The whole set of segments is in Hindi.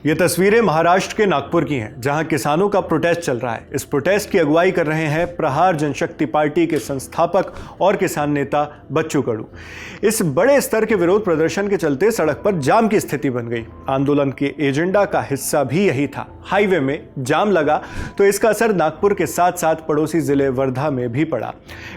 ये तस्वीरें महाराष्ट्र के नागपुर की हैं, जहां किसानों का प्रोटेस्ट चल रहा है। इस प्रोटेस्ट की अगुवाई कर रहे हैं प्रहार जनशक्ति पार्टी के संस्थापक और किसान नेता बच्चू कडू। इस बड़े स्तर के विरोध प्रदर्शन के चलते सड़क पर जाम की स्थिति बन गई। आंदोलन के एजेंडा का हिस्सा भी यही था। हाईवे में जाम लगा तो इसका असर नागपुर के साथ साथ पड़ोसी जिले वर्धा में भी पड़ा।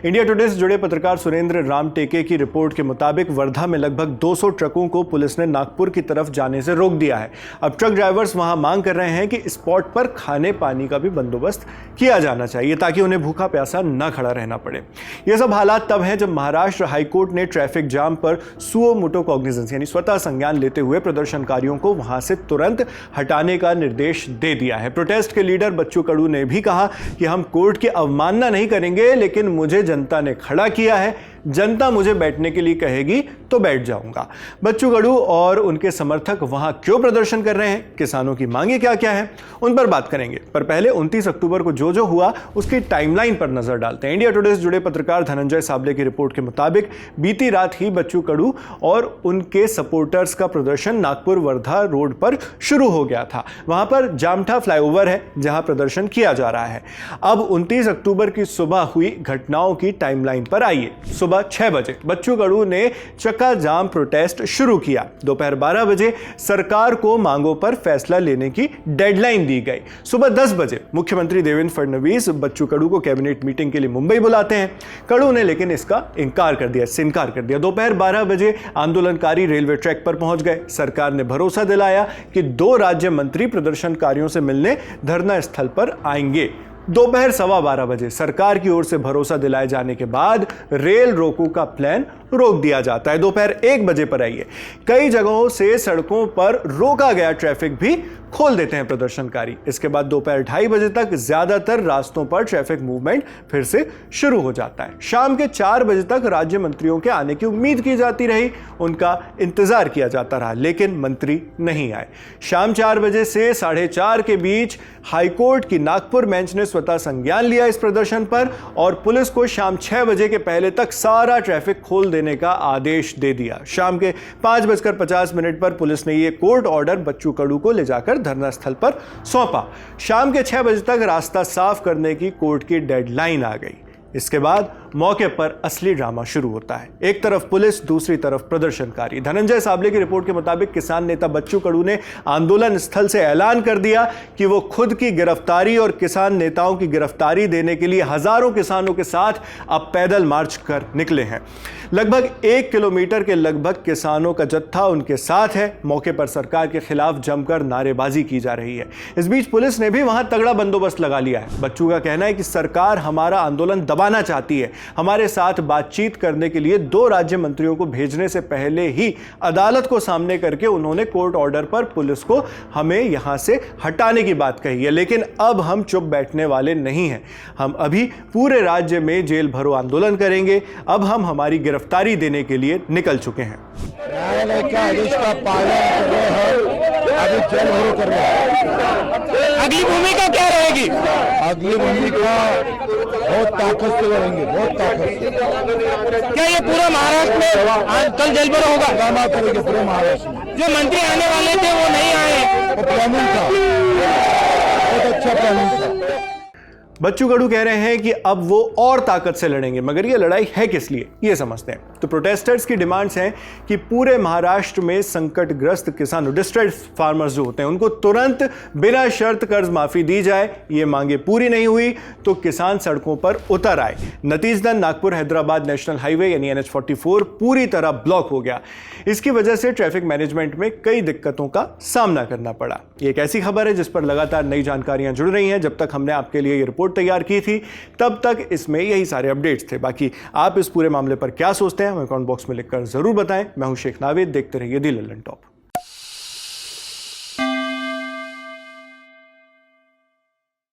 इंडिया टुडे से जुड़े पत्रकार सुरेंद्र रामटेके की रिपोर्ट के मुताबिक वर्धा में लगभग 200 ट्रकों को पुलिस ने नागपुर की तरफ जाने से रोक दिया है। अब ट्रक ड्राइवर्स वहां मांग कर रहे हैं कि स्पॉट पर खाने पानी का भी बंदोबस्त किया जाना चाहिए ताकि उन्हें भूखा प्यासा न खड़ा रहना पड़े। यह सब हालात तब हैं जब महाराष्ट्र हाईकोर्ट ने ट्रैफिक जाम पर सुओ मोटो कॉग्निजेंस यानी स्वतः संज्ञान लेते हुए प्रदर्शनकारियों को वहां से तुरंत हटाने का निर्देश दे दिया है। प्रोटेस्ट के लीडर बच्चू कडू ने भी कहा कि हम कोर्ट की अवमानना नहीं करेंगे, लेकिन मुझे जनता ने खड़ा किया है, जनता मुझे बैठने के लिए कहेगी तो बैठ जाऊंगा। बच्चू कडू और उनके समर्थक वहां क्यों प्रदर्शन कर रहे हैं, किसानों की मांगे क्या क्या हैं, उन पर बात करेंगे। पर पहले 29 अक्टूबर को जो हुआ उसकी टाइमलाइन पर नजर डालते हैं। इंडिया टुडे से जुड़े पत्रकार धनंजय साबले की रिपोर्ट के मुताबिक बीती रात ही बच्चू कडू और उनके सपोर्टर्स का प्रदर्शन नागपुर वर्धा रोड पर शुरू हो गया था। वहां पर जामठा फ्लाईओवर है जहां प्रदर्शन किया जा रहा है। अब 29 अक्टूबर की सुबह हुई घटनाओं की टाइमलाइन पर आइए। सुबह 6 बजे बच्चू कडू ने चक्का जाम प्रोटेस्ट शुरू किया। दोपहर 12 बजे सरकार को मांगों पर फैसला लेने की डेडलाइन दी गई। सुबह 10 बजे मुख्यमंत्री देवेंद्र फडणवीस बच्चू कडू को कैबिनेट मीटिंग के लिए मुंबई बुलाते हैं। कडू ने लेकिन इसका इनकार कर दिया। दोपहर 12 बजे आंदोलनकारी रेलवे ट्रैक पर पहुंच गए। सरकार ने भरोसा दिलाया कि 2 राज्य मंत्री प्रदर्शनकारियों से मिलने धरना स्थल पर आएंगे। दोपहर 12:15 बजे सरकार की ओर से भरोसा दिलाए जाने के बाद रेल रोको का प्लान रोक दिया जाता है। दोपहर 1 बजे पर आइए कई जगहों से सड़कों पर रोका गया ट्रैफिक भी खोल देते हैं प्रदर्शनकारी। इसके बाद दोपहर 2:30 बजे तक ज्यादातर रास्तों पर ट्रैफिक मूवमेंट फिर से शुरू हो जाता है। शाम के 4 बजे तक राज्य मंत्रियों के आने की उम्मीद की जाती रही, उनका इंतजार किया जाता रहा, लेकिन मंत्री नहीं आए। शाम 4 बजे से 4:30 के बीच हाईकोर्ट की नागपुर बेंच ने स्वतः संज्ञान लिया इस प्रदर्शन पर और पुलिस को शाम 6 बजे के पहले तक सारा ट्रैफिक खोल देने का आदेश दे दिया। शाम के 5:50 पर पुलिस ने यह कोर्ट ऑर्डर बच्चू कडू को ले जाकर धरना स्थल पर सौंपा। शाम के 6 बजे तक रास्ता साफ करने की कोर्ट की डेडलाइन आ गई। इसके बाद मौके पर असली ड्रामा शुरू होता है। एक तरफ पुलिस, दूसरी तरफ प्रदर्शनकारी। धनंजय साबले की रिपोर्ट के मुताबिक किसान नेता बच्चू कडू ने आंदोलन स्थल से ऐलान कर दिया कि वो खुद की गिरफ्तारी और किसान नेताओं की गिरफ्तारी देने के लिए हजारों किसानों के साथ अब पैदल मार्च कर निकले हैं। लगभग 1 किलोमीटर के लगभग किसानों का जत्था उनके साथ है। मौके पर सरकार के खिलाफ जमकर नारेबाजी की जा रही है। इस बीच पुलिस ने भी वहां तगड़ा बंदोबस्त लगा लिया है। बच्चू का कहना है कि सरकार हमारा आंदोलन दबाना चाहती है। हमारे साथ बातचीत करने के लिए 2 राज्य मंत्रियों को भेजने से पहले ही अदालत को सामने करके उन्होंने कोर्ट ऑर्डर पर पुलिस को हमें यहां से हटाने की बात कही है। लेकिन अब हम चुप बैठने वाले नहीं हैं। हम अभी पूरे राज्य में जेल भरो आंदोलन करेंगे। अब हम हमारी गिरफ्तारी देने के लिए निकल चुके हैं। न्यायालय के आदेश का पालन कर रहे हैं, अभी जेल भरो कर रहे हैं। अगली भूमिका क्या रहेगी? अगली भूमिका बहुत ताकत से लड़ेंगे, बहुत ताकत से। क्या ये पूरा महाराष्ट्र में आज कल जेल भरो होगा? हंगामा करेंगे पूरे महाराष्ट्र में। जो मंत्री आने वाले थे वो नहीं आए, वो प्लानिंग था, बहुत अच्छा प्लानिंग था। बच्चू कडू कह रहे हैं कि अब वो और ताकत से लड़ेंगे, मगर ये लड़ाई है किस लिए, ये समझते हैं। तो प्रोटेस्टर्स की डिमांड्स हैं कि पूरे महाराष्ट्र में संकटग्रस्त किसानों, डिस्ट्रेस्ड फार्मर्स जो होते हैं, उनको तुरंत बिना शर्त कर्ज माफी दी जाए। ये मांगे पूरी नहीं हुई तो किसान सड़कों पर उतर आए। नतीजतन नागपुर हैदराबाद नेशनल हाईवे यानी NH-44 पूरी तरह ब्लॉक हो गया। इसकी वजह से ट्रैफिक मैनेजमेंट में कई दिक्कतों का सामना करना पड़ा। ये एक ऐसी खबर है जिस पर लगातार नई जानकारियां जुड़ रही हैं। जब तक हमने आपके लिए ये रिपोर्ट तैयार की थी तब तक इसमें यही सारे अपडेट्स थे। बाकी आप इस पूरे मामले पर क्या सोचते हैं हमें कमेंट बॉक्स में लिखकर जरूर बताएं। मैं हूं शेख नावेद, देखते रहिए दी लल्लन टॉप।